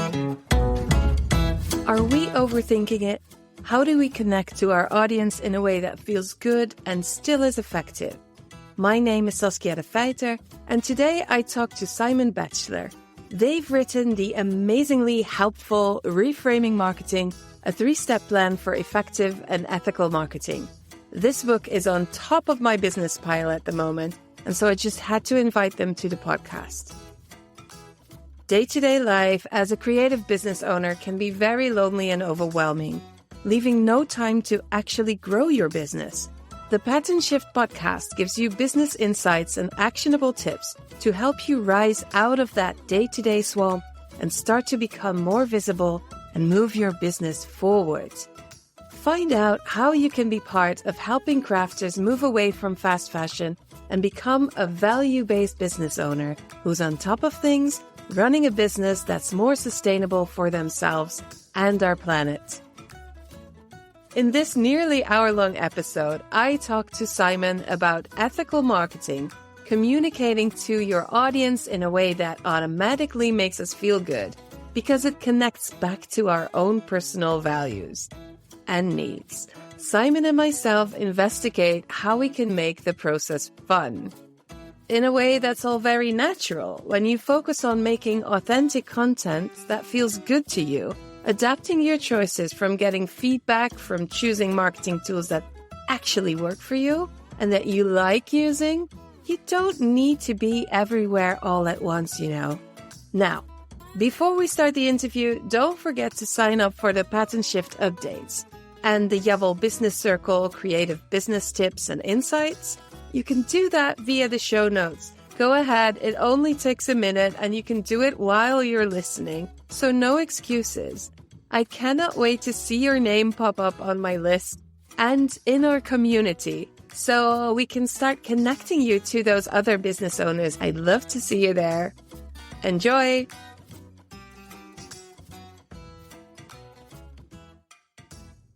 Are we overthinking it? How do we connect to our audience in a way that feels good and still is effective? My name is Saskia de Feiter, and today I talk to Simon Batchelor. They've written the amazingly helpful Reframing Marketing, a 3-step plan for effective and ethical marketing. This book is on top of my business pile at the moment, and so I just had to invite them to the podcast. Day-to-day life as a creative business owner can be very lonely and overwhelming, leaving no time to actually grow your business. The Pattern Shift podcast gives you business insights and actionable tips to help you rise out of that day-to-day swamp and start to become more visible and move your business forward. Find out how you can be part of helping crafters move away from fast fashion and become a value-based business owner who's on top of things, running a business that's more sustainable for themselves and our planet. In this nearly hour-long episode, I talk to Simon about ethical marketing, communicating to your audience in a way that automatically makes us feel good because it connects back to our own personal values and needs. Simon and myself investigate how we can make the process fun in a way that's all very natural when you focus on making authentic content that feels good to you. Adapting your choices from getting feedback from choosing marketing tools that actually work for you and that you like using. You don't need to be everywhere all at once, you know. Now, before we start the interview, don't forget to sign up for the Pattern Shift updates and the Yavel Business Circle creative business tips and insights. You can do that via the show notes. Go ahead, it only takes a minute and you can do it while you're listening, so no excuses. I cannot wait to see your name pop up on my list and in our community so we can start connecting you to those other business owners. I'd love to see you there. Enjoy!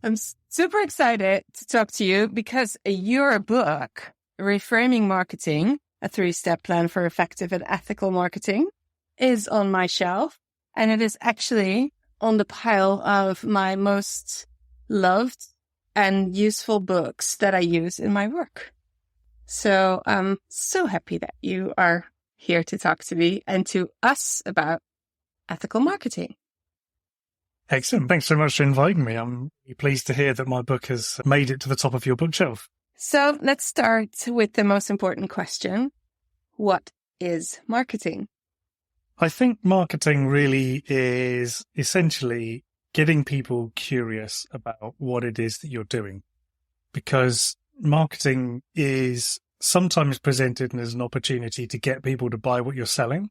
I'm super excited to talk to you because your book, Reframing Marketing, a 3-step plan for effective and ethical marketing, is on my shelf, and it is actually on the pile of my most loved and useful books that I use in my work. So I'm so happy that you are here to talk to me and to us about ethical marketing. Excellent. Thanks so much for inviting me. I'm pleased to hear that my book has made it to the top of your bookshelf. So let's start with the most important question. What is marketing? I think marketing really is essentially getting people curious about what it is that you're doing, because marketing is sometimes presented as an opportunity to get people to buy what you're selling.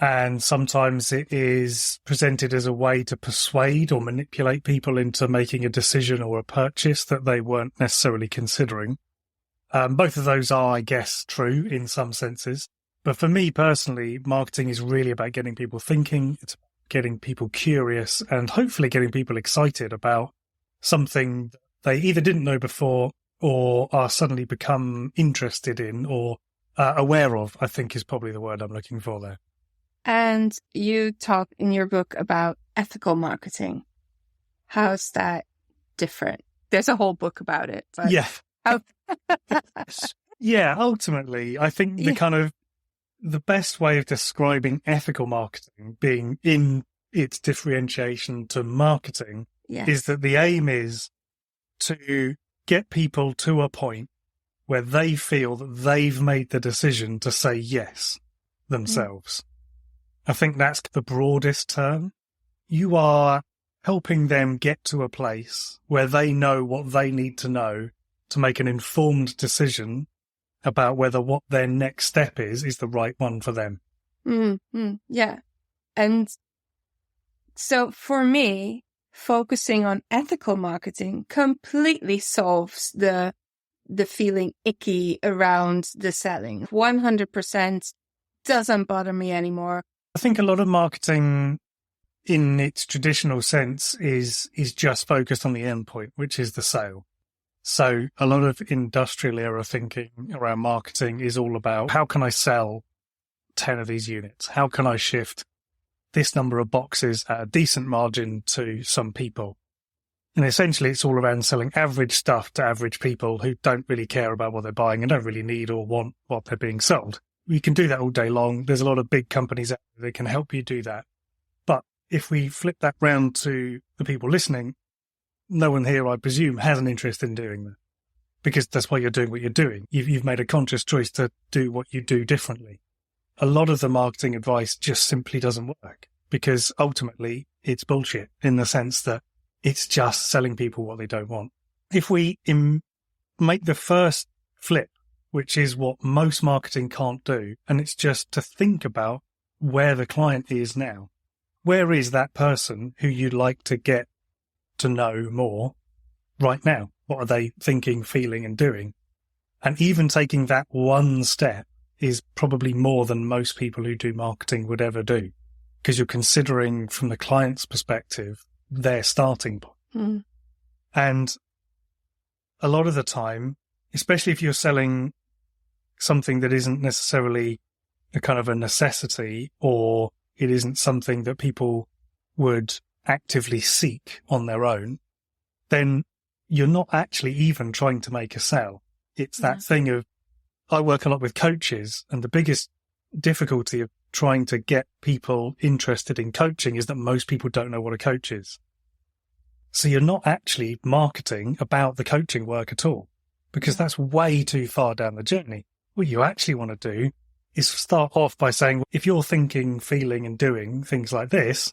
And sometimes it is presented as a way to persuade or manipulate people into making a decision or a purchase that they weren't necessarily considering. Both of those are, I guess, true in some senses. But for me personally, marketing is really about getting people thinking, it's about getting people curious, and hopefully getting people excited about something they either didn't know before or are suddenly become interested in or aware of, I think is probably the word I'm looking for there. And you talk in your book about ethical marketing. How's that different? There's a whole book about it. But yeah. How... Yeah, ultimately, I think the best way of describing ethical marketing being in its differentiation to marketing is that the aim is to get people to a point where they feel that they've made the decision to say yes themselves. I think that's the broadest term. You are helping them get to a place where they know what they need to know to make an informed decision about whether what their next step is the right one for them. Mm-hmm. Yeah. And so for me, focusing on ethical marketing completely solves the feeling icky around the selling. 100% doesn't bother me anymore. I think a lot of marketing in its traditional sense is just focused on the end point, which is the sale. So a lot of industrial era thinking around marketing is all about how can I sell 10 of these units? How can I shift this number of boxes at a decent margin to some people. And essentially it's all around selling average stuff to average people who don't really care about what they're buying and don't really need or want what they're being sold. You can do that all day long. There's a lot of big companies out there that can help you do that. But if we flip that round to the people listening, no one here, I presume, has an interest in doing that because that's why you're doing what you're doing. You've made a conscious choice to do what you do differently. A lot of the marketing advice just simply doesn't work because ultimately it's bullshit in the sense that it's just selling people what they don't want. If we make the first flip, which is what most marketing can't do, and it's just to think about where the client is now. Where is that person who you'd like to get to know more right now? What are they thinking, feeling, and doing? And even taking that one step is probably more than most people who do marketing would ever do, because you're considering from the client's perspective their starting point. Mm. And a lot of the time, especially if you're selling something that isn't necessarily a kind of a necessity, or it isn't something that people would actively seek on their own, then you're not actually even trying to make a sale. It's that thing of, I work a lot with coaches, and the biggest difficulty of trying to get people interested in coaching is that most people don't know what a coach is. So you're not actually marketing about the coaching work at all, because that's way too far down the journey. What you actually want to do is start off by saying, if you're thinking, feeling, and doing things like this,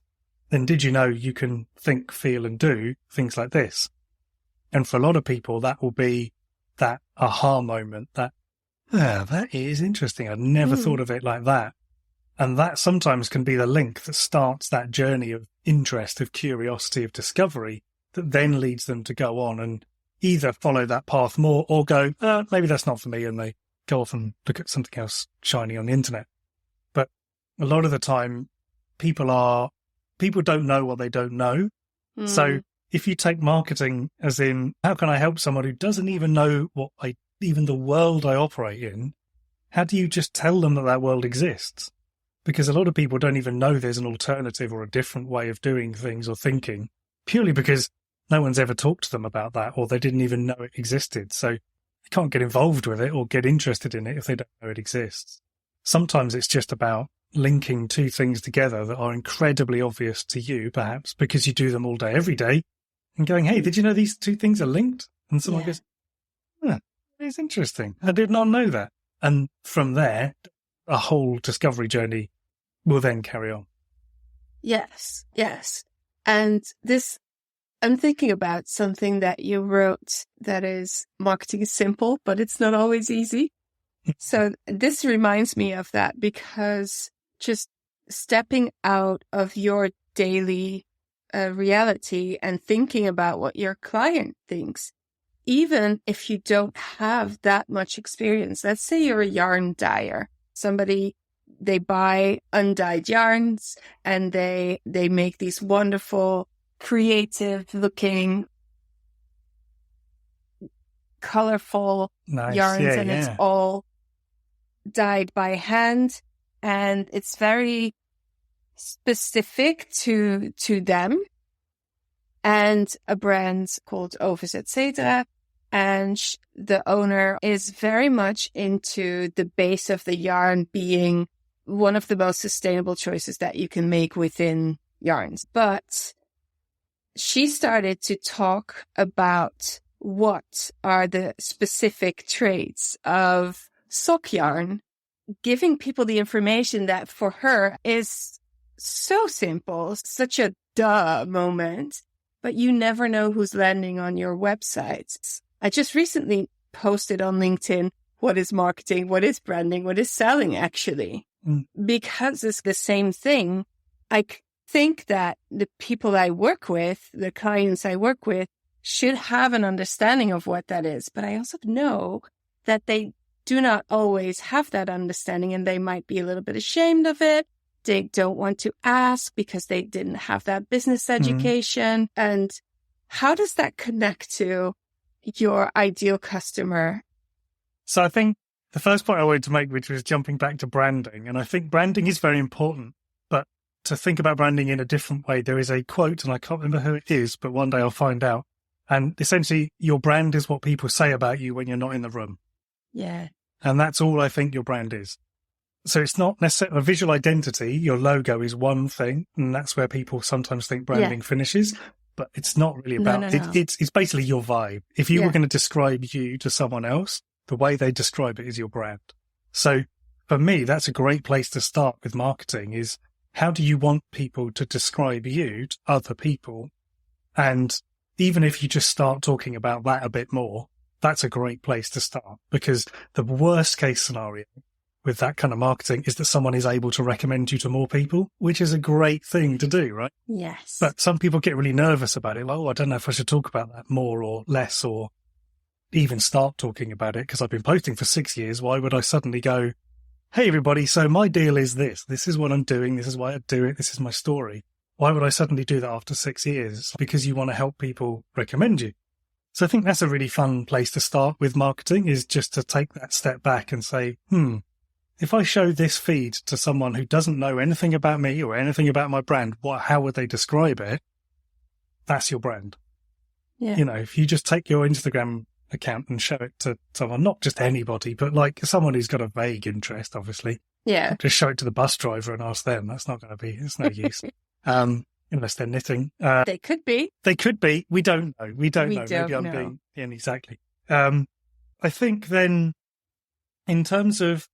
then did you know you can think, feel, and do things like this? And for a lot of people, that will be that aha moment, that is interesting. I'd never thought of it like that. And that sometimes can be the link that starts that journey of interest, of curiosity, of discovery, that then leads them to go on and either follow that path more or go, maybe that's not for me, and they go off and look at something else shiny on the internet. But a lot of the time, people don't know what they don't know. So if you take marketing as in, how can I help someone who doesn't even know even the world I operate in, how do you just tell them that world exists? Because a lot of people don't even know there's an alternative or a different way of doing things or thinking, purely because no one's ever talked to them about that, or they didn't even know it existed. So they can't get involved with it or get interested in it if they don't know it exists. Sometimes it's just about linking two things together that are incredibly obvious to you, perhaps, because you do them all day, every day, and going, hey, did you know these two things are linked? And someone goes, it's interesting. I did not know that. And from there, a whole discovery journey will then carry on. Yes. And I'm thinking about something that you wrote that is marketing is simple, but it's not always easy. So this reminds me of that, because just stepping out of your daily reality and thinking about what your client thinks, even if you don't have that much experience. Let's say you're a yarn dyer. They buy undyed yarns and they make these wonderful, creative looking, colorful yarns, and it's all dyed by hand, and it's very specific to them and a brand called Ovis Etc. And the owner is very much into the base of the yarn being one of the most sustainable choices that you can make within yarns. But she started to talk about what are the specific traits of sock yarn, giving people the information that for her is so simple, such a duh moment, but you never know who's landing on your website. I just recently posted on LinkedIn, what is marketing, what is branding, what is selling actually? Because it's the same thing. I think that the people I work with, the clients I work with, should have an understanding of what that is. But I also know that they do not always have that understanding, and they might be a little bit ashamed of it. They don't want to ask because they didn't have that business education. And how does that connect to your ideal customer? So I think the first point I wanted to make, which was jumping back to branding, and I think branding is very important, but to think about branding in a different way. There is a quote, and I can't remember who it is, but one day I'll find out. And essentially, your brand is what people say about you when you're not in the room. Yeah. And that's all I think your brand is. So it's not necessarily a visual identity. Your logo is one thing, and that's where people sometimes think branding finishes. But it's not really about No. It's basically your vibe. If you were going to describe you to someone else, the way they describe it is your brand. So for me, that's a great place to start with marketing is how do you want people to describe you to other people? And even if you just start talking about that a bit more, that's a great place to start, because the worst case scenario with that kind of marketing is that someone is able to recommend you to more people, which is a great thing to do, right? Yes. But some people get really nervous about it. Like, oh, I don't know if I should talk about that more or less, or even start talking about it because I've been posting for 6 years. Why would I suddenly go, hey, everybody, so my deal is this. This is what I'm doing. This is why I do it. This is my story. Why would I suddenly do that after 6 years? Because you want to help people recommend you. So I think that's a really fun place to start with marketing, is just to take that step back and say, if I show this feed to someone who doesn't know anything about me or anything about my brand, how would they describe it? That's your brand. Yeah. You know, if you just take your Instagram account and show it to someone, not just anybody, but like someone who's got a vague interest, obviously. Yeah. Just show it to the bus driver and ask them. That's not going to be, it's no use. Unless they're knitting. They could be. They could be. We don't know. We don't know. Maybe I'm know. being, exactly. I think then in terms of,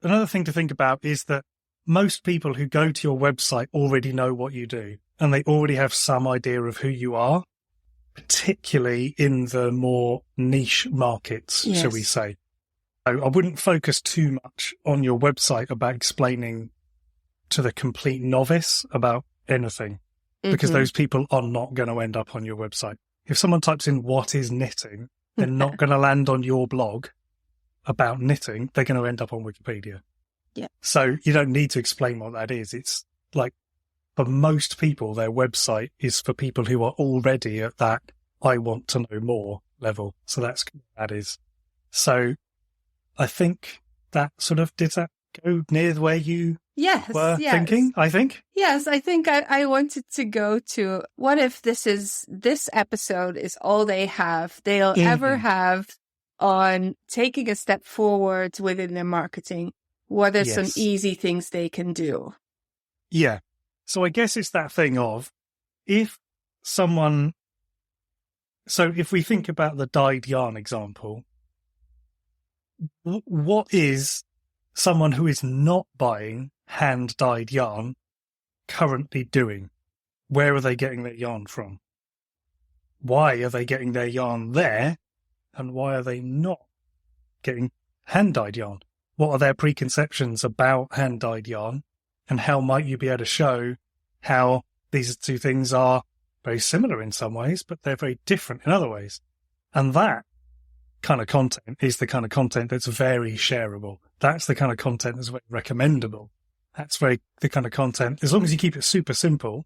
another thing to think about is that most people who go to your website already know what you do, and they already have some idea of who you are, particularly in the more niche markets, shall we say. So I wouldn't focus too much on your website about explaining to the complete novice about anything, because those people are not going to end up on your website. If someone types in what is knitting, they're not going to land on your blog about knitting. They're going to end up on Wikipedia. Yeah. So you don't need to explain what that is. It's like, for most people, their website is for people who are already at that I want to know more level. So that's what that is. So I think that sort of, did that go near where you were thinking, I think? Yes, I think I wanted to go to, what if this episode is all they'll ever have on taking a step forward within their marketing? What are some easy things they can do? Yeah. So I guess it's that thing of, if we think about the dyed yarn example, what is someone who is not buying hand-dyed yarn currently doing? Where are they getting their yarn from? Why are they getting their yarn there? And why are they not getting hand-dyed yarn? What are their preconceptions about hand-dyed yarn? And how might you be able to show how these two things are very similar in some ways, but they're very different in other ways? And that kind of content is the kind of content that's very shareable. That's the kind of content that's very recommendable. That's the kind of content, as long as you keep it super simple,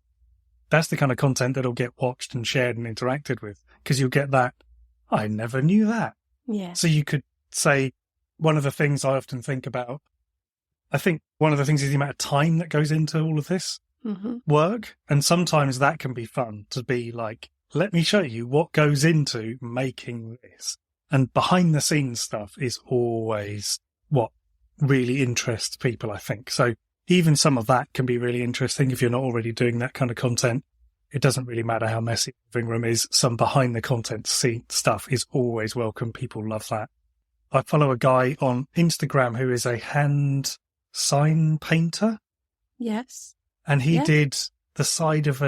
that's the kind of content that'll get watched and shared and interacted with, because you'll get that, I never knew that. Yeah. So you could say, one of the things I often think about, I think one of the things is the amount of time that goes into all of this work. And sometimes that can be fun to be like, let me show you what goes into making this. And behind the scenes stuff is always what really interests people, I think. So even some of that can be really interesting if you're not already doing that kind of content. It doesn't really matter how messy the living room is. Some behind the content scene stuff is always welcome. People love that. I follow a guy on Instagram who is a hand sign painter. Yes. And he did the side of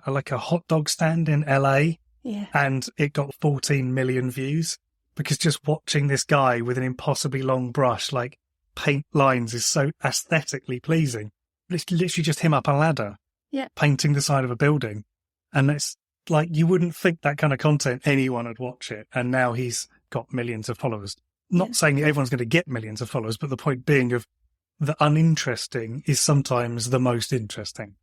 like a hot dog stand in LA. Yeah. And it got 14 million views, because just watching this guy with an impossibly long brush, like paint lines, is so aesthetically pleasing. It's literally just him up a ladder, painting the side of a building. And it's like, you wouldn't think that kind of content anyone would watch it. And now he's got millions of followers. Not saying that everyone's going to get millions of followers, but the point being of the uninteresting is sometimes the most interesting.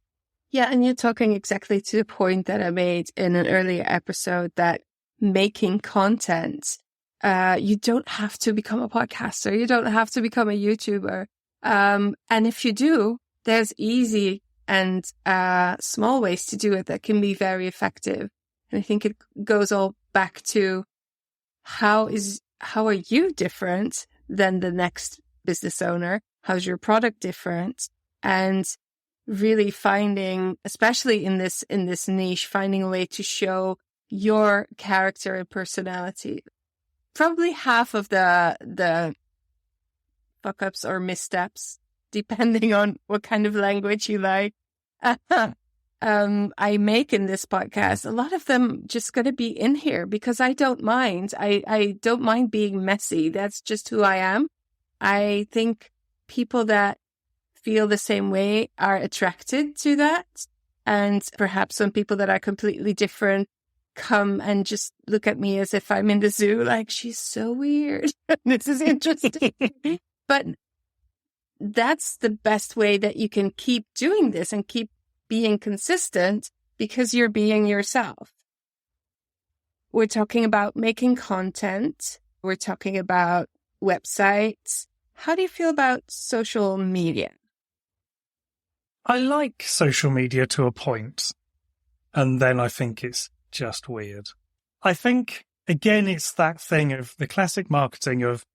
Yeah, and you're talking exactly to the point that I made in an earlier episode, that making content, you don't have to become a podcaster. You don't have to become a YouTuber. And if you do, there's easy and small ways to do it that can be very effective. And I think it goes all back to how are you different than the next business owner? How's your product different? And really finding, especially in this niche, finding a way to show your character and personality. Probably half of the fuck ups or missteps, depending on what kind of language you like, I make in this podcast, a lot of them just going to be in here because I don't mind. I don't mind being messy. That's just who I am. I think people that feel the same way are attracted to that. And perhaps some people that are completely different come and just look at me as if I'm in the zoo, like, she's so weird. This is interesting. But that's the best way that you can keep doing this and keep being consistent, because you're being yourself. We're talking about making content. We're talking about websites. How do you feel about social media? I like social media to a point, and then I think it's just weird. I think, again, it's that thing of the classic marketing of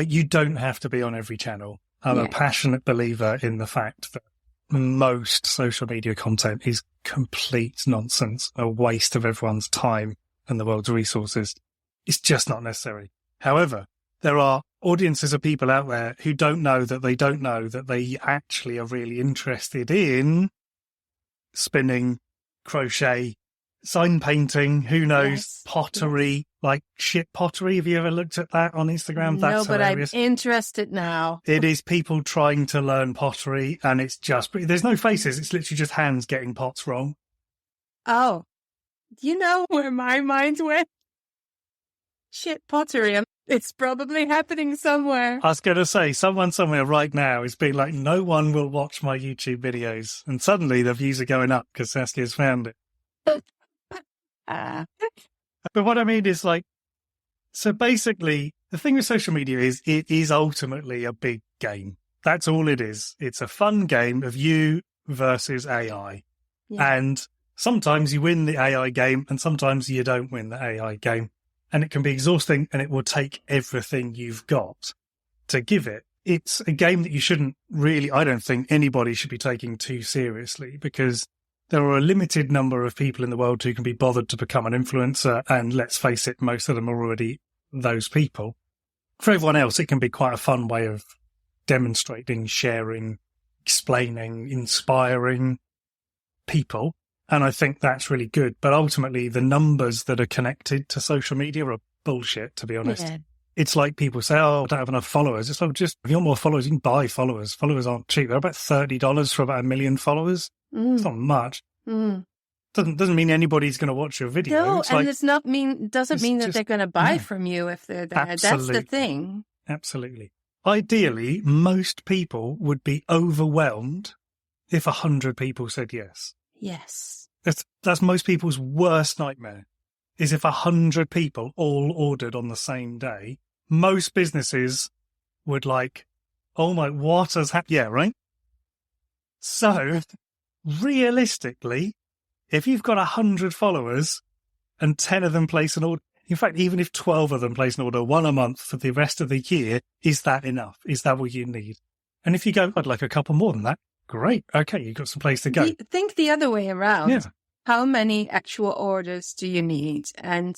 you don't have to be on every channel. I'm a passionate believer in the fact that most social media content is complete nonsense, a waste of everyone's time and the world's resources. It's just not necessary. However, there are audiences of people out there who don't know that they actually are really interested in spinning, crochet, sign painting, who knows, pottery, like shit pottery. Have you ever looked at that on Instagram? That's but hilarious. I'm interested now. It is people trying to learn pottery, and it's just, there's no faces. It's literally just hands getting pots wrong. Oh, you know where my mind went? Shit pottery. It's probably happening somewhere. I was going to say, someone somewhere right now is being like, no one will watch my YouTube videos. And suddenly the views are going up because Saskia's found it. But what I mean is, like, so basically the thing with social media is it is ultimately a big game. That's all it is. It's a fun game of you versus AI. Yeah. And sometimes you win the AI game and sometimes you don't win the AI game. And it can be exhausting, and it will take everything you've got to give it. It's a game that you shouldn't really, I don't think anybody should be taking too seriously, because there are a limited number of people in the world who can be bothered to become an influencer. And let's face it, most of them are already those people. For everyone else, it can be quite a fun way of demonstrating, sharing, explaining, inspiring people. And I think that's really good. But ultimately, the numbers that are connected to social media are bullshit, to be honest. Yeah. It's like people say, oh, I don't have enough followers. It's like, just, if you want more followers, you can buy followers. Followers aren't cheap. They're about $30 for about 1 million followers. It's not much. Doesn't mean anybody's going to watch your video. No, and it's not doesn't mean that they're going to buy from you if they're there. Absolutely. That's the thing. Absolutely. Ideally, most people would be overwhelmed if 100 people said yes. Yes. That's most people's worst nightmare, is if 100 people all ordered on the same day. Most businesses would like, oh my, what has happened? Yeah, right? So, realistically, if you've got 100 followers and 10 of them place an order, in fact, even if 12 of them place an order, one a month for the rest of the year, is that enough? Is that what you need? And if you go, I'd like a couple more than that, great. Okay, you've got some place to go. Think the other way around. Yeah. How many actual orders do you need? And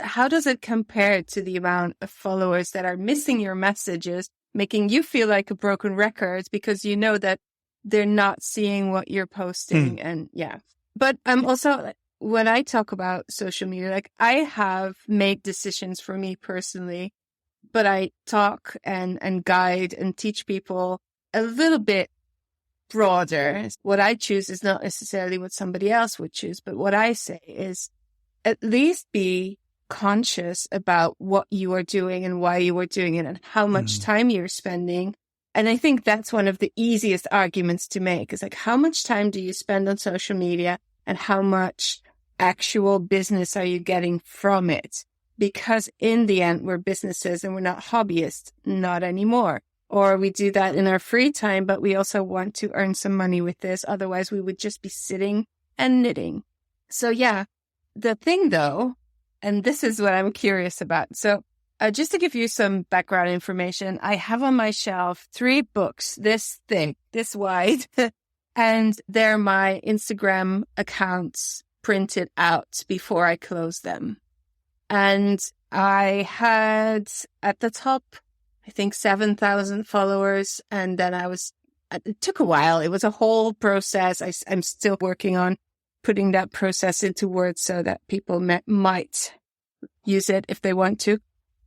how does it compare to the amount of followers that are missing your messages, making you feel like a broken record because you know that they're not seeing what you're posting? And but also, when I talk about social media, like, I have made decisions for me personally, but I talk and guide and teach people a little bit broader. What I choose is not necessarily what somebody else would choose, but what I say is at least be conscious about what you are doing and why you are doing it and how much time you're spending. And I think that's one of the easiest arguments to make, is like, how much time do you spend on social media and how much actual business are you getting from it? Because in the end, we're businesses and we're not hobbyists, not anymore. or we do that in our free time, but we also want to earn some money with this. Otherwise, we would just be sitting and knitting. So yeah, the thing though, and this is what I'm curious about. So just to give you some background information, I have on my shelf 3 books, this thick, this wide, and they're my Instagram accounts printed out before I close them. And I had at the top, I think 7,000 followers. And then it took a while. It was a whole process. I'm still working on putting that process into words so that people might use it if they want to.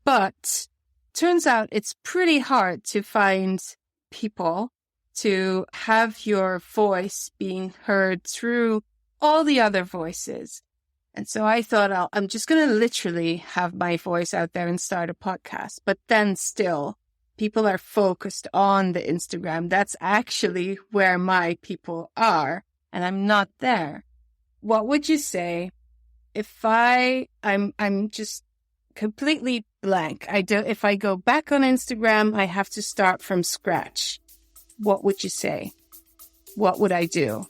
But turns out it's pretty hard to find people to have your voice being heard through all the other voices. And so I thought I'm just going to literally have my voice out there and start a podcast. But then still, people are focused on the Instagram. That's actually where my people are, and I'm not there. What would you say if I'm just completely blank? If I go back on Instagram, I have to start from scratch. What would you say? What would I do?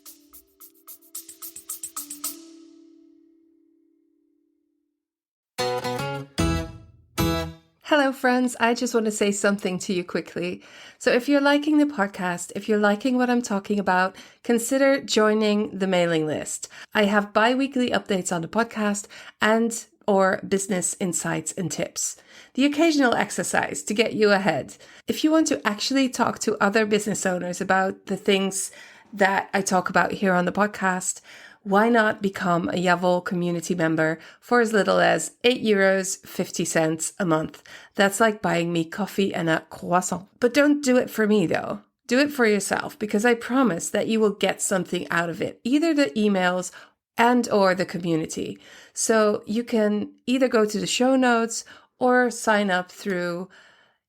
Hello, friends. I just want to say something to you quickly. So if you're liking the podcast, if you're liking what I'm talking about, consider joining the mailing list. I have bi-weekly updates on the podcast and or business insights and tips. The occasional exercise to get you ahead. If you want to actually talk to other business owners about the things that I talk about here on the podcast, why not become a Yavol community member for as little as €8.50 a month? That's like buying me coffee and a croissant. But don't do it for me though. Do it for yourself, because I promise that you will get something out of it, either the emails and or the community. So you can either go to the show notes or sign up through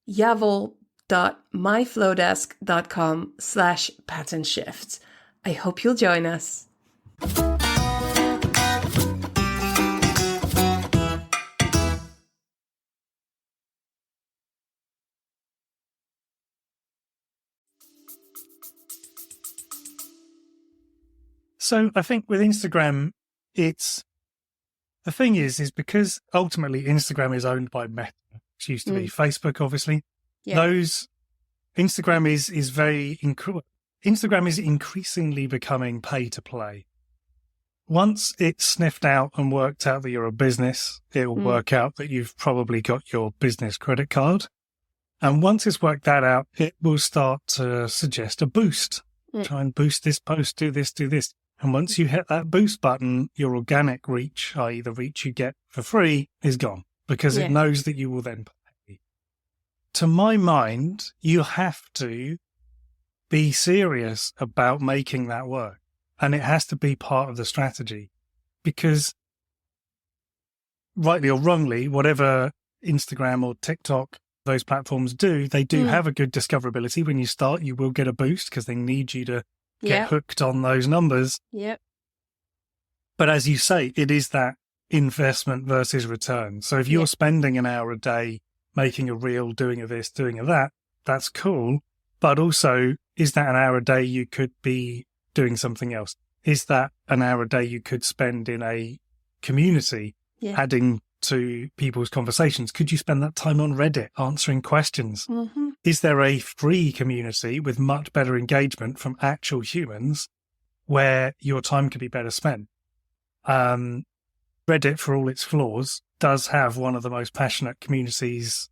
yavol.myflowdesk.com/patentshift. I hope you'll join us. So I think with Instagram, the thing is because ultimately Instagram is owned by Meta, which used to be Facebook, obviously. Yeah. Instagram is increasingly becoming pay to play. Once it's sniffed out and worked out that you're a business, it will work out that you've probably got your business credit card. And once it's worked that out, it will start to suggest a boost. Try and boost this post, do this, do this. And once you hit that boost button, your organic reach, i.e. the reach you get for free, is gone because it knows that you will then pay. To my mind, you have to be serious about making that work. And it has to be part of the strategy because, rightly or wrongly, whatever Instagram or TikTok, those platforms do, they do have a good discoverability. When you start, you will get a boost because they need you to get hooked on those numbers. Yep. But as you say, it is that investment versus return. So if you're spending an hour a day making a reel, doing a this, doing a that, that's cool. But also, is that an hour a day you could be doing something else? Is that an hour a day you could spend in a community, adding to people's conversations? Could you spend that time on Reddit answering questions? Mm-hmm. Is there a free community with much better engagement from actual humans where your time could be better spent? Reddit, for all its flaws, does have one of the most passionate communities,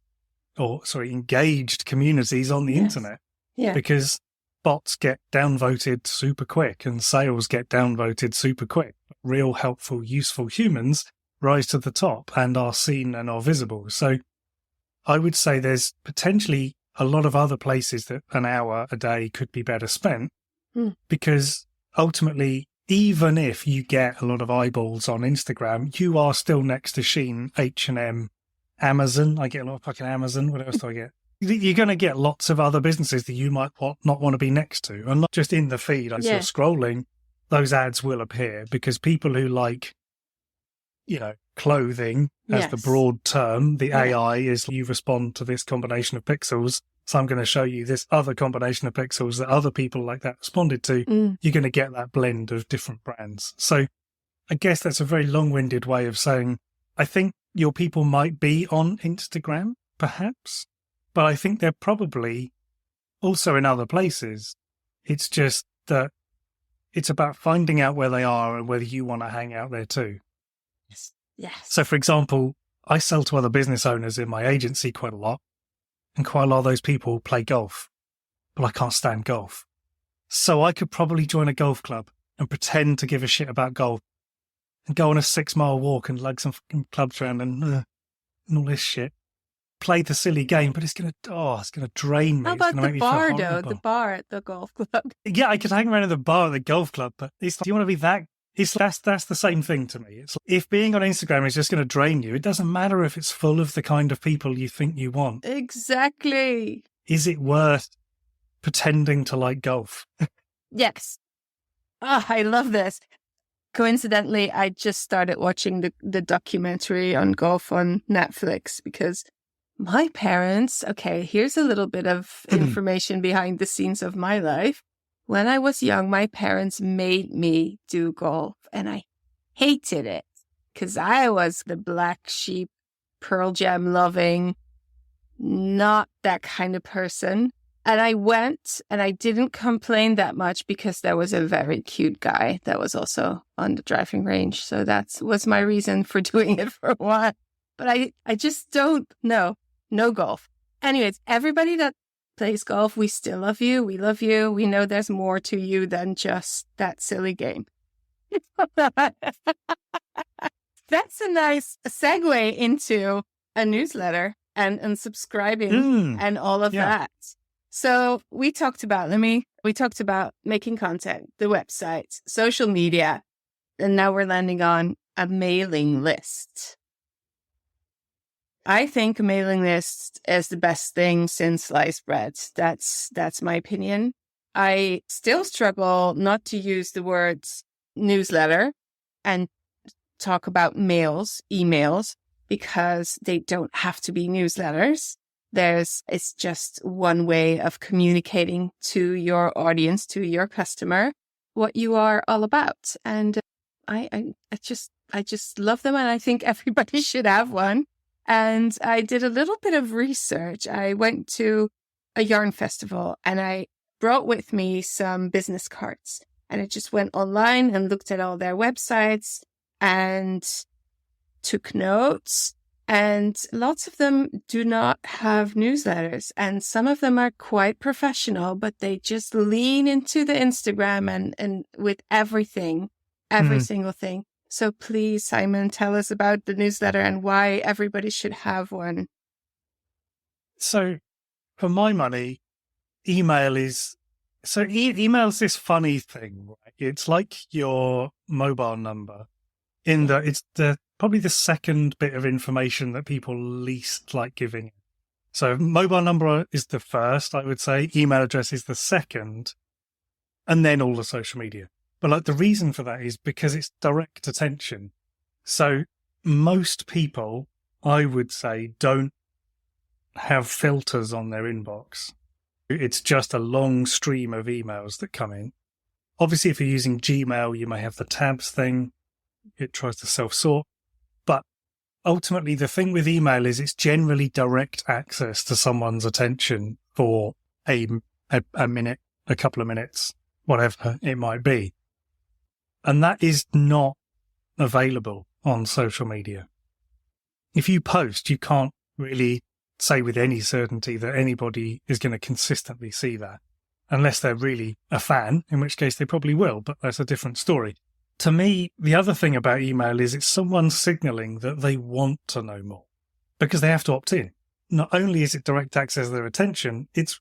engaged communities on the internet. Yeah. Because bots get downvoted super quick and sales get downvoted super quick. Real helpful, useful humans rise to the top and are seen and are visible. So I would say there's potentially a lot of other places that an hour a day could be better spent because ultimately, even if you get a lot of eyeballs on Instagram, you are still next to Shein, H&M, Amazon. I get a lot of fucking Amazon. What else do I get? You're going to get lots of other businesses that you might not want to be next to. And not just in the feed. As you're scrolling, those ads will appear because people who like, clothing as the broad term, the AI is you respond to this combination of pixels So I'm going to show you this other combination of pixels that other people like that responded to. You're going to get that blend of different brands. So I guess that's a very long-winded way of saying, I think your people might be on Instagram, perhaps, but I think they're probably also in other places. It's just that it's about finding out where they are and whether you want to hang out there too. Yes. So, for example, I sell to other business owners in my agency quite a lot, and quite a lot of those people play golf, but I can't stand golf. So I could probably join a golf club and pretend to give a shit about golf and go on a 6-mile walk and lug some fucking clubs around and all this shit. Play the silly game, but it's gonna drain me. How about the bar though? The bar at the golf club. Yeah, I could hang around in the bar at the golf club, but it's like, do you want to be that? That's the same thing to me. It's like, if being on Instagram is just going to drain you, it doesn't matter if it's full of the kind of people you think you want. Exactly. Is it worth pretending to like golf? Yes. I love this. Coincidentally, I just started watching the documentary on golf on Netflix because my parents, okay, here's a little bit of information behind the scenes of my life. When I was young, my parents made me do golf and I hated it because I was the black sheep, Pearl Jam loving, not that kind of person. And I went and I didn't complain that much because there was a very cute guy that was also on the driving range. So that was my reason for doing it for a while. But I just don't know. No golf. Anyways, everybody that plays golf, we still love you. We love you. We know there's more to you than just that silly game. That's a nice segue into a newsletter and subscribing and all of that. So we talked about making content, the website, social media, and now we're landing on a mailing list. I think a mailing list is the best thing since sliced bread. That's my opinion. I still struggle not to use the words newsletter and talk about emails, because they don't have to be newsletters. It's just one way of communicating to your audience, to your customer, what you are all about. And I just love them. And I think everybody should have one. And I did a little bit of research. I went to a yarn festival and I brought with me some business cards, and I just went online and looked at all their websites and took notes. And lots of them do not have newsletters, and some of them are quite professional, but they just lean into the Instagram and with every single thing. So please, Simon, tell us about the newsletter and why everybody should have one. So for my money, email is this funny thing, right? It's like your mobile number in that it's probably the second bit of information that people least like giving. So mobile number is the first, I would say. Email address is the second, and then all the social media. But like the reason for that is because it's direct attention. So most people, I would say, don't have filters on their inbox. It's just a long stream of emails that come in. Obviously, if you're using Gmail, you may have the tabs thing. It tries to self-sort. But ultimately, the thing with email is it's generally direct access to someone's attention for a minute, a couple of minutes, whatever it might be. And that is not available on social media. If you post, you can't really say with any certainty that anybody is going to consistently see that, unless they're really a fan, in which case they probably will, but that's a different story. To me, the other thing about email is it's someone signaling that they want to know more, because they have to opt in. Not only is it direct access to their attention, it's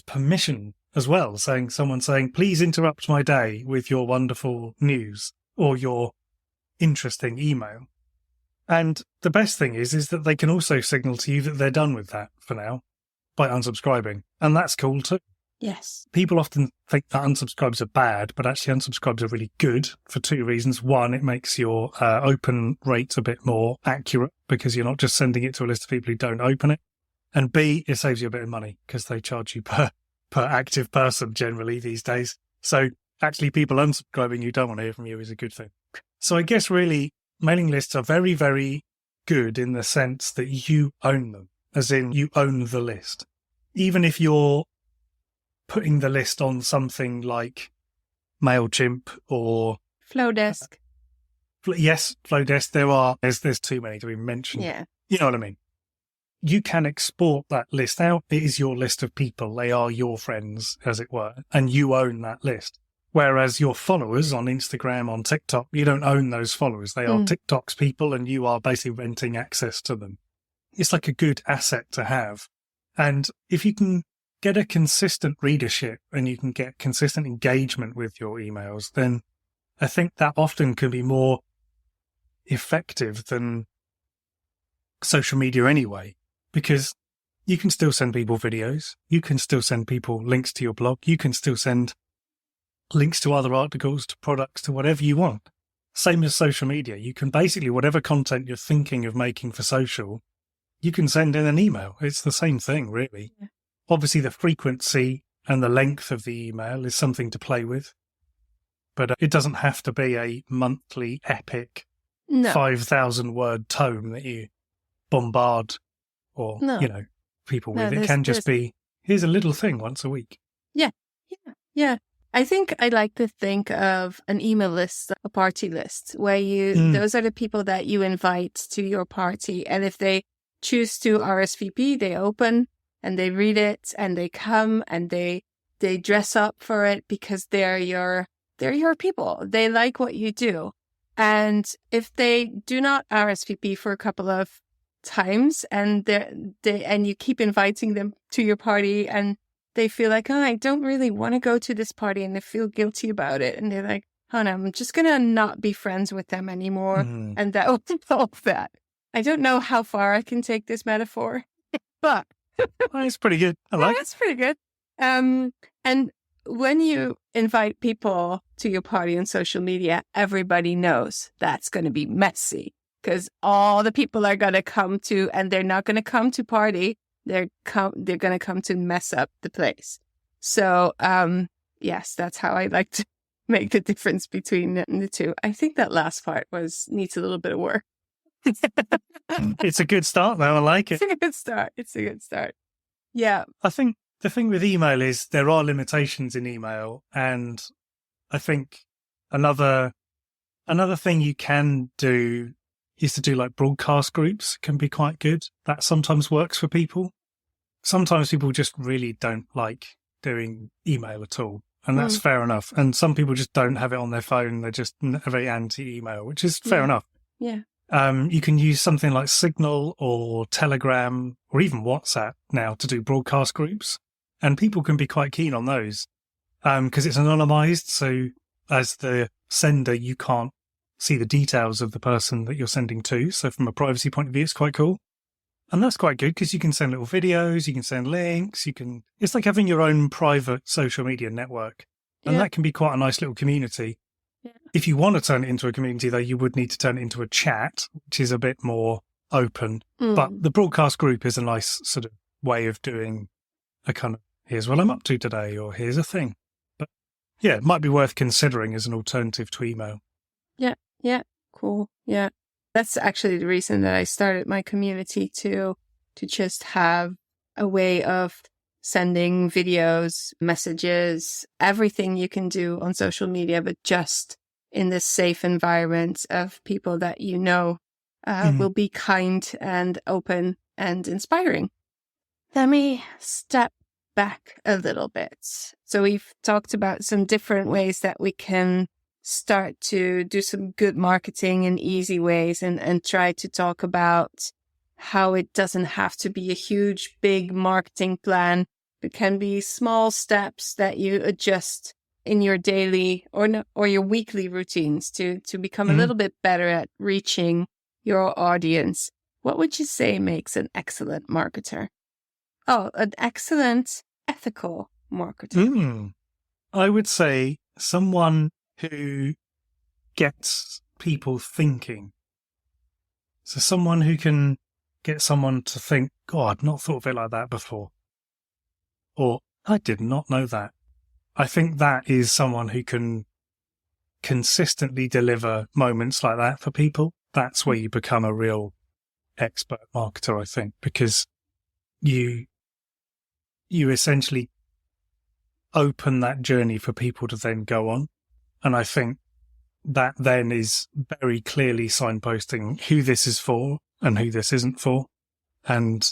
permission as well, someone saying, please interrupt my day with your wonderful news or your interesting email. And the best thing is that they can also signal to you that they're done with that for now by unsubscribing. And that's cool too. Yes. People often think that unsubscribes are bad, but actually unsubscribes are really good for two reasons. One, it makes your open rate a bit more accurate because you're not just sending it to a list of people who don't open it. And B, it saves you a bit of money because they charge you per active person generally these days. So actually people unsubscribing you don't want to hear from you is a good thing. So I guess really mailing lists are very, very good in the sense that you own them, as in you own the list. Even if you're putting the list on something like MailChimp or Flowdesk. Yes, Flowdesk. There's too many to even mention. Yeah. You know what I mean? You can export that list out. It is your list of people. They are your friends, as it were, and you own that list. Whereas your followers on Instagram, on TikTok, you don't own those followers. They are TikTok's people, and you are basically renting access to them. It's like a good asset to have. And if you can get a consistent readership and you can get consistent engagement with your emails, then I think that often can be more effective than social media anyway, because you can still send people videos, you can still send people links to your blog, you can still send links to other articles, to products, to whatever you want. Same as social media. You can basically, whatever content you're thinking of making for social, you can send in an email. It's the same thing, really. Yeah. Obviously, the frequency and the length of the email is something to play with, but it doesn't have to be a monthly epic 5,000 word tome that you bombard or, people with. It can just be, here's a little thing once a week. Yeah. I think I like to think of an email list, a party list, where those are the people that you invite to your party. And if they choose to RSVP, they open and they read it and they come and they dress up for it because they're your people. They like what you do. And if they do not RSVP for a couple of times and and you keep inviting them to your party and they feel like, I don't really want to go to this party, and they feel guilty about it. And they're like, no, I'm just going to not be friends with them anymore. And that will solve that. I don't know how far I can take this metaphor, but it's pretty good. I like it. It's pretty good. And when you invite people to your party on social media, everybody knows that's going to be messy because all the people are going to come to, and they're not going to come to party. They're going to come to mess up the place. So, yes, that's how I like to make the difference between the two. I think that last part needs a little bit of work. It's a good start, though. I like it. It's a good start. Yeah. I think the thing with email is there are limitations in email. And I think another thing you can do is to do like broadcast groups can be quite good. That sometimes works for people. Sometimes people just really don't like doing email at all. And that's fair enough. And some people just don't have it on their phone. They're just very anti-email, which is fair enough. Yeah. You can use something like Signal or Telegram or even WhatsApp now to do broadcast groups. And people can be quite keen on those because it's anonymized. So as the sender, you can't see the details of the person that you're sending to. So from a privacy point of view, it's quite cool. And that's quite good because you can send little videos, you can send links, it's like having your own private social media network. And that can be quite a nice little community. Yeah. If you want to turn it into a community, though, you would need to turn it into a chat, which is a bit more open. But the broadcast group is a nice sort of way of doing a kind of, here's what I'm up to today, or here's a thing. But yeah, it might be worth considering as an alternative to email. Yeah, cool. Yeah. That's actually the reason that I started my community to just have a way of sending videos, messages, everything you can do on social media, but just in this safe environment of people that will be kind and open and inspiring. Let me step back a little bit. So we've talked about some different ways that we can start to do some good marketing in easy ways and try to talk about how it doesn't have to be a huge, big marketing plan. It can be small steps that you adjust in your daily or your weekly routines to become a little bit better at reaching your audience. What would you say makes an excellent marketer? Oh, an excellent ethical marketer. I would say someone who gets people thinking. So someone who can get someone to think God, I'd not thought of it like that before. Or, I did not know that. I think that is someone who can consistently deliver moments like that for people. That's where you become a real expert marketer, I think, because you essentially open that journey for people to then go on. And I think that then is very clearly signposting who this is for and who this isn't for. And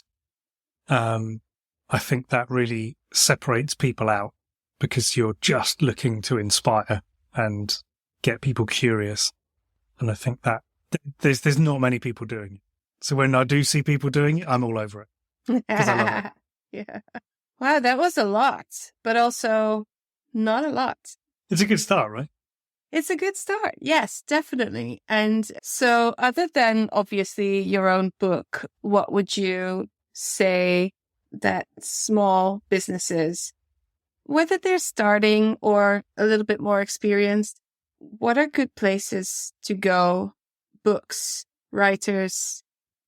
I think that really separates people out because you're just looking to inspire and get people curious. And I think that there's not many people doing it. So when I do see people doing it, I'm all over it because I love it. Yeah. Wow, that was a lot, but also not a lot. It's a good start, right? It's a good start. Yes, definitely. And so other than obviously your own book, what would you say that small businesses, whether they're starting or a little bit more experienced, what are good places to go? Books, writers,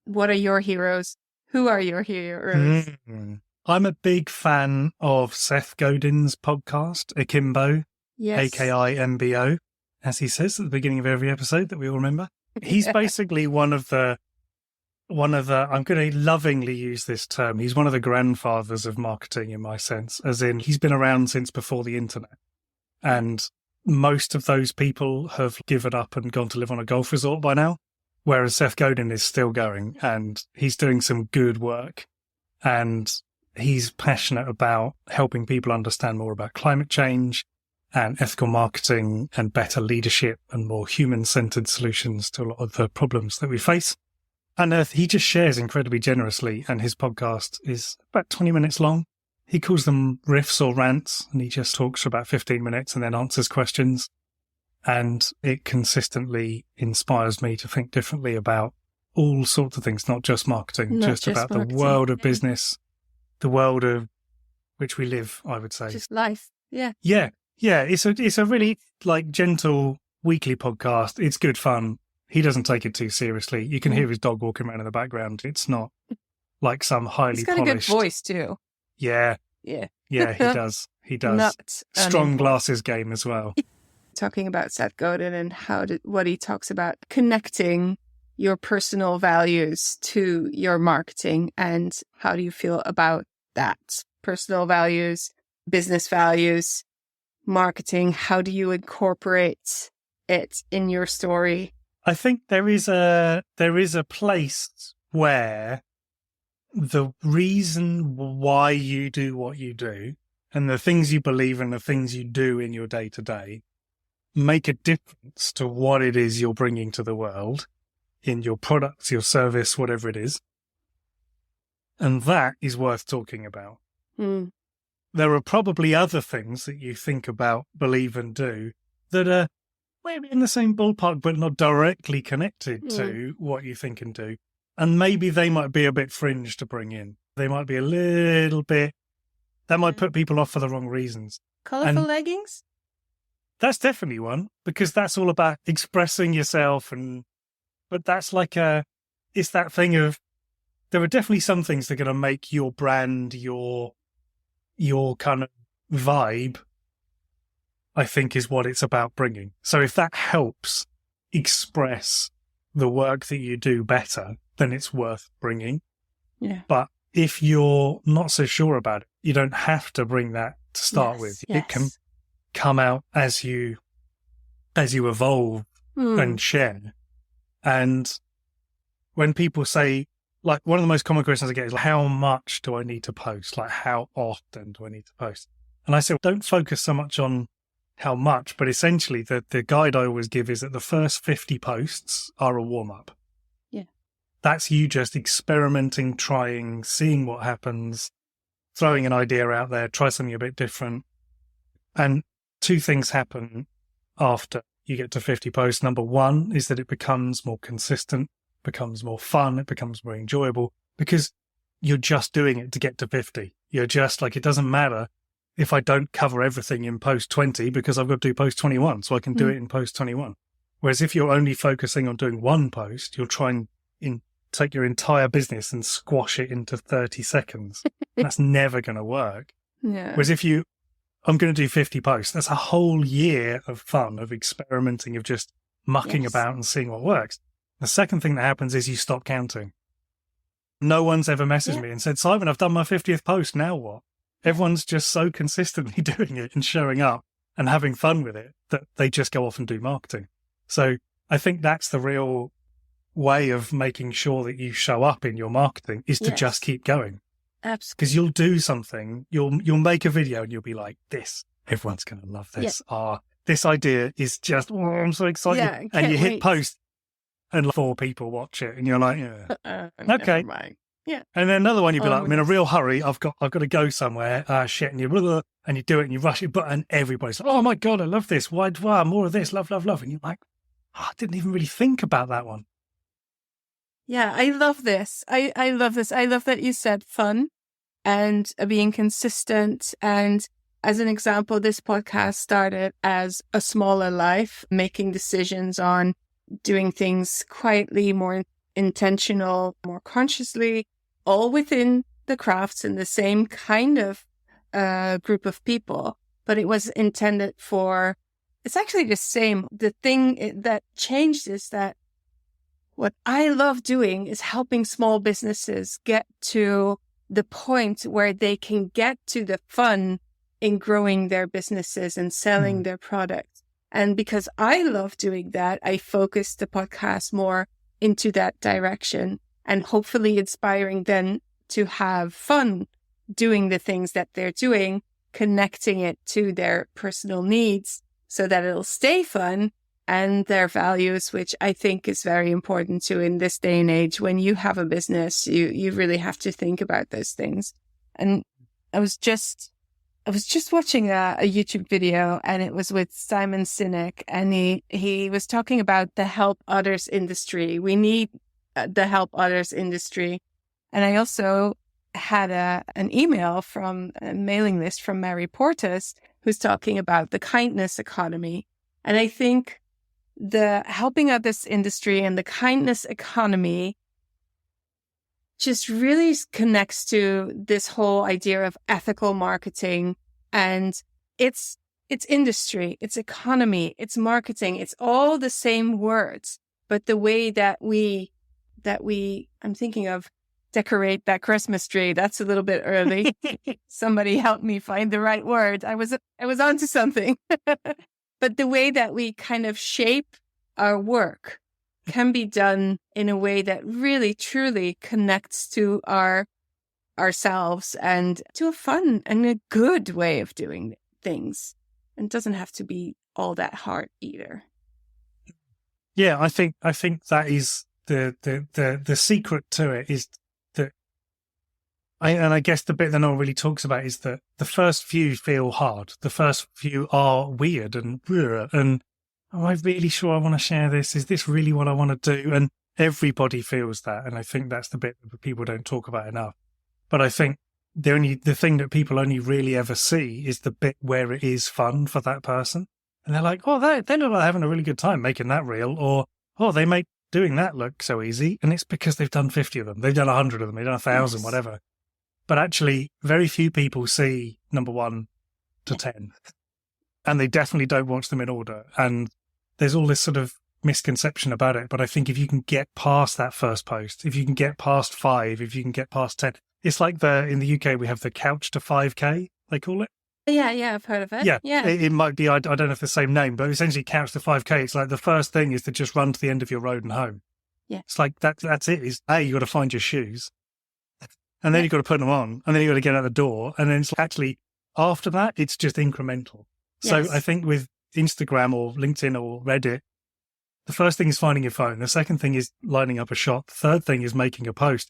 what are your heroes? Who are your heroes? I'm a big fan of Seth Godin's podcast, Akimbo, Yes. AKIMBO, as he says at the beginning of every episode that we all remember. He's basically one of the, I'm going to lovingly use this term, he's one of the grandfathers of marketing in my sense, as in he's been around since before the internet. And most of those people have given up and gone to live on a golf resort by now, whereas Seth Godin is still going and he's doing some good work. And he's passionate about helping people understand more about climate change and ethical marketing and better leadership and more human-centered solutions to a lot of the problems that we face. And he just shares incredibly generously, and his podcast is about 20 minutes long. He calls them riffs or rants, and he just talks for about 15 minutes and then answers questions. And it consistently inspires me to think differently about all sorts of things, not just marketing, just about the world of business, the world of which we live, I would say. Just life. Yeah. Yeah. Yeah. It's a really gentle weekly podcast. It's good fun. He doesn't take it too seriously. You can hear his dog walking around in the background. It's not like some highly polished. He's got a good voice too. Yeah. Yeah. Yeah, he does. He does. Not strong glasses game as well. Talking about Seth Godin and what he talks about connecting your personal values to your marketing, and how do you feel about that? Personal values, business values, marketing. How do you incorporate it in your story? I think there is a place where the reason why you do what you do and the things you believe and the things you do in your day to day make a difference to what it is you're bringing to the world in your products, your service, whatever it is. And that is worth talking about. There are probably other things that you think about, believe and do that are maybe in the same ballpark, but not directly connected to what you think and do. And maybe they might be a bit fringe to bring in. They might be a little bit, that might put people off for the wrong reasons. Colorful leggings? That's definitely one, because that's all about expressing yourself. But that's it's that thing of, there are definitely some things that are going to make your brand, your kind of vibe, I think, is what it's about bringing. So if that helps express the work that you do better, then it's worth bringing. Yeah. But if you're not so sure about it, you don't have to bring that to start with. Yes. It can come out as you evolve and share. And when people say, like, one of the most common questions I get is, how much do I need to post? Like, how often do I need to post? And I say, don't focus so much on how much, but essentially the guide I always give is that the first 50 posts are a warm-up. Yeah. That's you just experimenting, trying, seeing what happens, throwing an idea out there, try something a bit different. And two things happen after you get to 50 posts. Number one is that it becomes more consistent, becomes more fun, it becomes more enjoyable, because you're just doing it to get to 50. You're just like, it doesn't matter if I don't cover everything in post 20 because I've got to do post 21, so I can do it in post 21. Whereas if you're only focusing on doing one post, you'll try and take your entire business and squash it into 30 seconds. That's never going to work. Yeah. Whereas I'm going to do 50 posts, that's a whole year of fun, of experimenting, of just mucking about and seeing what works. The second thing that happens is you stop counting. No one's ever messaged me and said, Simon, I've done my 50th post, now what? Everyone's just so consistently doing it and showing up and having fun with it that they just go off and do marketing. So I think that's the real way of making sure that you show up in your marketing, is to just keep going. Absolutely. Because you'll do something, you'll make a video and you'll be like, this, everyone's going to love this. This idea is just, I'm so excited. Yeah, and you hit wait. post and 4 people watch it and you're like, okay. Yeah. And then another one, you'll be like, I'm in a real hurry. I've got to go somewhere. Shit. And you do it and you rush it. And everybody's like, oh my God, I love this. Why, more of this. Love. And you're like, I didn't even really think about that one. Yeah, I love this. I love this. I love that you said fun and being consistent. And as an example, this podcast started as a smaller life, making decisions on doing things quietly, more intentional, more consciously, all within the crafts and the same kind of group of people. But it was intended for, it's actually the same. The thing that changed is that what I love doing is helping small businesses get to the point where they can get to the fun in growing their businesses and selling their products. And because I love doing that, I focus the podcast more into that direction and hopefully inspiring them to have fun doing the things that they're doing, connecting it to their personal needs so that it'll stay fun, and their values, which I think is very important too in this day and age. When you have a business, you really have to think about those things. And I was just watching a YouTube video, and it was with Simon Sinek, and he was talking about the help others industry. We need the help others industry. And I also had an email from a mailing list from Mary Portas, who's talking about the kindness economy. And I think the helping others industry and the kindness economy just really connects to this whole idea of ethical marketing. And it's industry, it's economy, it's marketing, it's all the same words. But the way that we I'm thinking of decorate that Christmas tree. That's a little bit early. Somebody help me find the right word. I was onto something. But the way that we kind of shape our work can be done in a way that really, truly connects to ourselves and to a fun and a good way of doing things. And doesn't have to be all that hard either. Yeah, I think that is the secret to it, is that I guess the bit that no one really talks about is that the first few feel hard. The first few are weird and am I really sure I want to share this? Is this really what I want to do? And everybody feels that. And I think that's the bit that people don't talk about enough. But I think the thing that people only really ever see is the bit where it is fun for that person. And they're like, oh, they're not having a really good time making that reel, or, oh, they make doing that look so easy. And it's because they've done 50 of them. They've done 100 of them. They've done 1,000, whatever. But actually, very few people see number 1 to 10. And they definitely don't watch them in order. And there's all this sort of misconception about it. But I think if you can get past that first post, if you can get past 5, if you can get past 10, it's like in the UK, we have the couch to 5K, they call it. Yeah, I've heard of it. Yeah. It might be, I don't know if the same name, but essentially couch to 5K. It's like the first thing is to just run to the end of your road and home. Yeah. It's like that's it. Is you got to find your shoes. And then you've got to put them on, and then you've got to get out the door. And then it's actually, after that, it's just incremental. Yes. So I think with Instagram or LinkedIn or Reddit, the first thing is finding your phone. The second thing is lining up a shot. The third thing is making a post.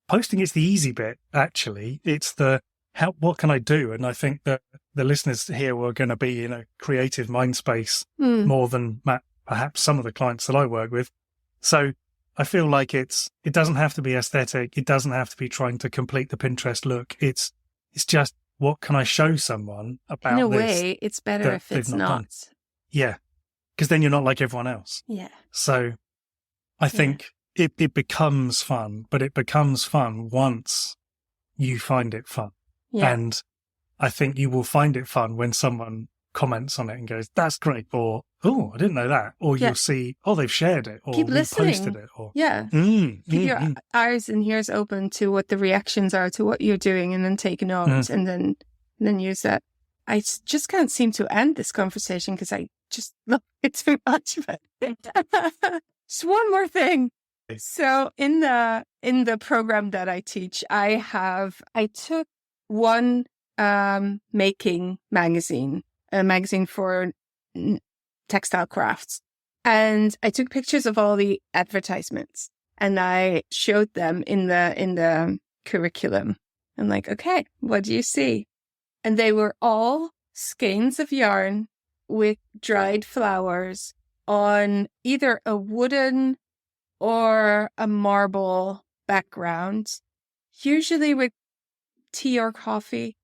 Posting is the easy bit, actually. It's what can I do? And I think that the listeners here were going to be in a creative mind space more than perhaps some of the clients that I work with. So I feel like it doesn't have to be aesthetic. It doesn't have to be trying to complete the Pinterest look. It's just, what can I show someone about this? In a way, it's better if it's not. Yeah, because then you're not like everyone else. Yeah. So I think it becomes fun, but it becomes fun once you find it fun. Yeah. And I think you will find it fun when someone comments on it and goes, that's great. Or, oh, I didn't know that. Or Yeah. you'll see, oh, they've shared it or Keep listening. reposted it. Or Yeah. Keep your eyes and ears open to what the reactions are to what you're doing, and then take notes and then use that. I just can't seem to end this conversation because I just love it too much. But just one more thing. So in the program that I teach, I took one making magazine, a magazine for textile crafts, and I took pictures of all the advertisements and I showed them in the curriculum. I'm like, okay, what do you see? And they were all skeins of yarn with dried flowers on either a wooden or a marble background, usually with tea or coffee.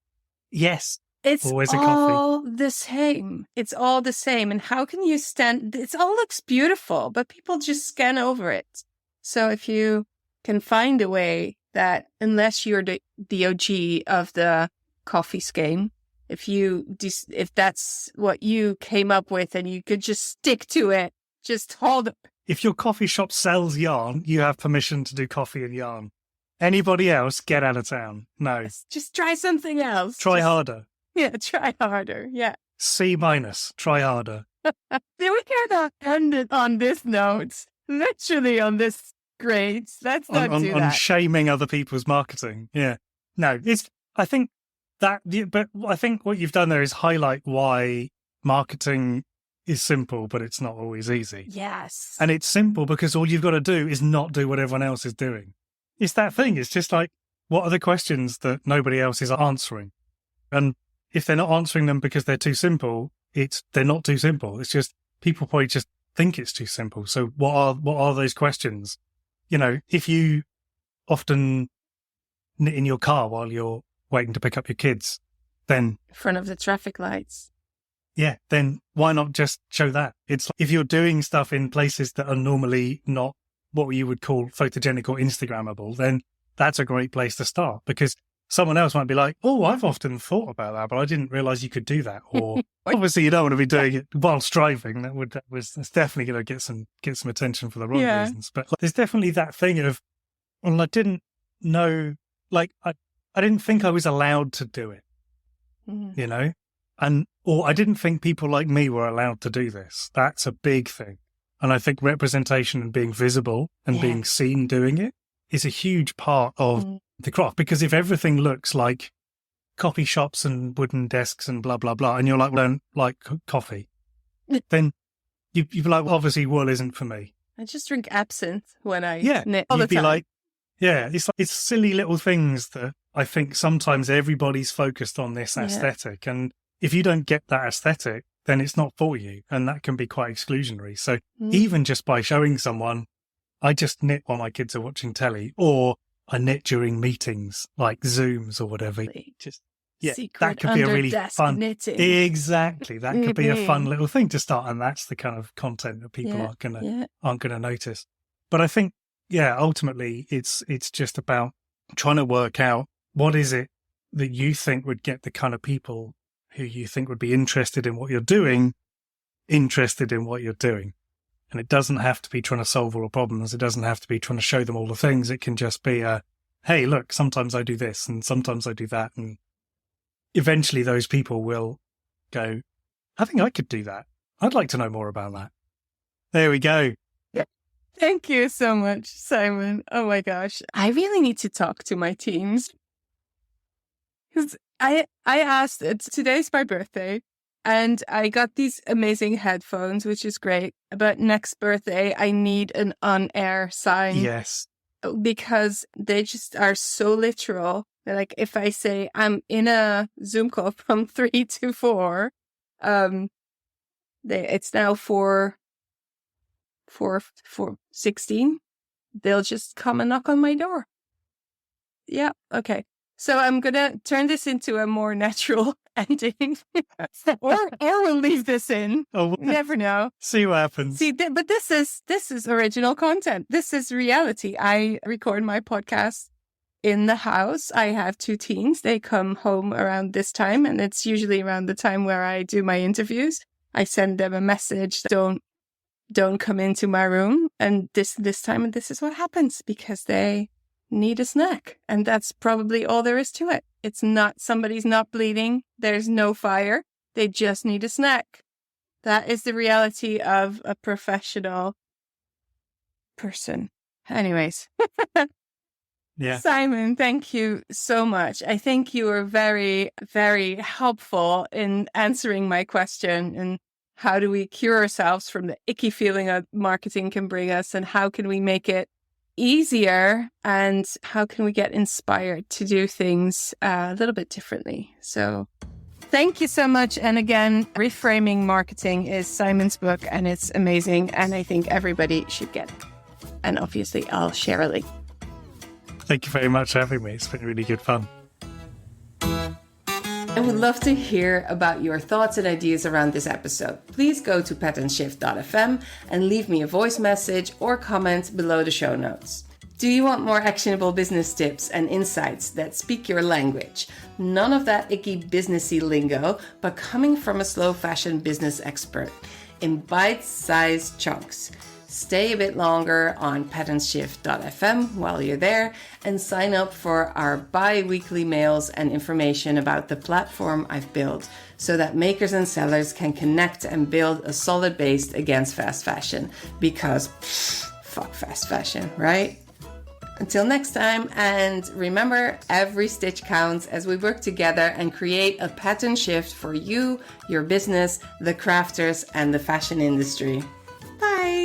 Yes. It's always a all coffee. the same. It's all the same. And how can you it all looks beautiful, but people just scan over it. So if you can find a way that, unless you're the OG of the coffee skein, if that's what you came up with and you could just stick to it, just hold it. If your coffee shop sells yarn, you have permission to do coffee and yarn. Anybody else, get out of town. No. Just try something else. Try harder. Yeah, try harder. Yeah. C-, try harder. We cannot end it on this note. Literally on this grade. Let's not do that. On shaming other people's marketing. Yeah. No, I think what you've done there is highlight why marketing is simple, but it's not always easy. Yes. And it's simple because all you've got to do is not do what everyone else is doing. It's that thing. It's just like, what are the questions that nobody else is answering? And if they're not answering them because they're too simple, they're not too simple. It's just people probably just think it's too simple. So what are those questions? You know, if you often knit in your car while you're waiting to pick up your kids, then in front of the traffic lights. Yeah, then why not just show that? It's like, if you're doing stuff in places that are normally not what you would call photogenic or Instagrammable, then that's a great place to start, because someone else might be like, oh, I've often thought about that, but I didn't realize you could do that. Or obviously you don't want to be doing it whilst driving. That's definitely going to get some attention for the wrong reasons. But there's definitely that thing of, well, I didn't know, like, I didn't think I was allowed to do it, you know? Or I didn't think people like me were allowed to do this. That's a big thing. And I think representation and being visible and being seen doing it is a huge part of the craft. Because if everything looks like coffee shops and wooden desks and blah, blah, blah, and you're like, well, I don't like coffee, then you'd be like, well, obviously wool isn't for me. I just drink absinthe when I knit all the the time. Like, it's silly little things that I think sometimes everybody's focused on this aesthetic. And if you don't get that aesthetic, then it's not for you. And that can be quite exclusionary. So even just by showing someone, I just knit while my kids are watching telly, or I knit during meetings like Zooms or whatever. Just that could be a really fun knitting. Exactly. That could be a fun little thing to start. And that's the kind of content that people aren't gonna notice. But I think, ultimately it's just about trying to work out what is it that you think would get the kind of people who you think would be interested in what you're doing. And it doesn't have to be trying to solve all the problems. It doesn't have to be trying to show them all the things. It can just be hey, look, sometimes I do this and sometimes I do that. And eventually those people will go, I think I could do that. I'd like to know more about that. There we go. Thank you so much, Simon. Oh my gosh. I really need to talk to my teams. Because I asked, today's my birthday, and I got these amazing headphones, which is great. But next birthday, I need an on-air sign. Yes. Because they just are so literal. Like, if I say I'm in a Zoom call from 3 to 4, it's now 4:16, they'll just come and knock on my door. Yeah, okay. So I'm going to turn this into a more natural ending. or we'll leave this in. Oh, You never know. see what happens. But this is original content. This is reality. I record my podcast in the house. I have 2 teens. They come home around this time, and it's usually around the time where I do my interviews. I send them a message. Don't come into my room. And this time, and this is what happens because they need a snack. And that's probably all there is to it. It's not, somebody's not bleeding. There's no fire. They just need a snack. That is the reality of a professional person. Anyways. Yeah. Simon, thank you so much. I think you were very, very helpful in answering my question. And how do we cure ourselves from the icky feeling that marketing can bring us? And how can we make it easier, and how can we get inspired to do things a little bit differently? So thank you so much. And again, Reframing Marketing is Simon's book, and it's amazing. And I think everybody should get it. And obviously, I'll share a link. Thank you very much for having me. It's been really good fun. I would love to hear about your thoughts and ideas around this episode. Please go to patternshift.fm and leave me a voice message or comment below the show notes. Do you want more actionable business tips and insights that speak your language? None of that icky businessy lingo, but coming from a slow fashion business expert in bite-sized chunks. Stay a bit longer on patternshift.fm while you're there and sign up for our bi-weekly mails and information about the platform I've built so that makers and sellers can connect and build a solid base against fast fashion, because fuck fast fashion, right? Until next time, and remember, every stitch counts as we work together and create a pattern shift for you, your business, the crafters, and the fashion industry. Bye!